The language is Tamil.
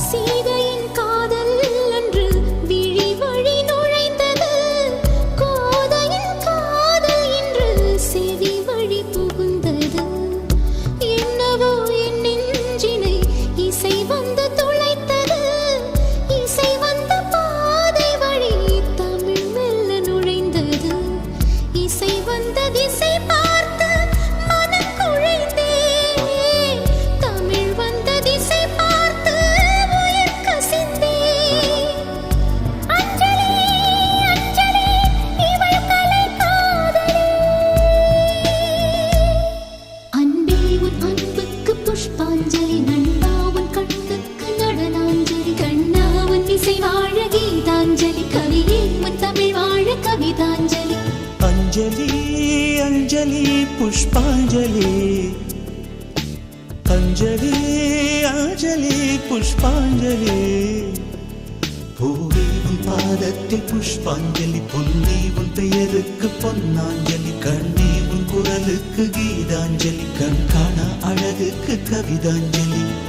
சீதையின் காதல் அன்று விழி வழி நுழைந்தது. கோதையின் காதல் இன்று செவி வழி புகுந்தது. என்னவோ என் நெஞ்சினை இசை வந்து துளைத்தது. இசை வந்த பாதை வழி தமிழ் மெல்ல நுழைந்தது. இசை வந்த திசை பார்த்து மனம் குழைந்தேன். தமிழ் வந்த திசை பார்த்து உயிர் கசிந்தேன். அஞ்சலி அஞ்சலி இவள் கலை காதலி. அன்பே உன் அன்புக்கு புஷ்பாஞ்சலி. நண்பா உன் கண்ணுக்கு நடனாஞ்சலி. கண்ணா உன் இசை வாழ கீதாஞ்சலி. கவியே உன் தமிழ் வாழ கவிதாஞ்சலி. அஞ்சலி அஞ்சலி புஷ்பாஞ்சலி. அஞ்சலி அஞ்சலி புஷ்பாஞ்சலி. பூவே உன் பாதத்தில் புஷ்பாஞ்சலி. பொன்னே உன் பெயருக்கு பொன்னாஞ்சலி. கண்ணே உன் குரலுக்கு கீதாஞ்சலி. கண் காண அழகுக்கு கவிதாஞ்சலி.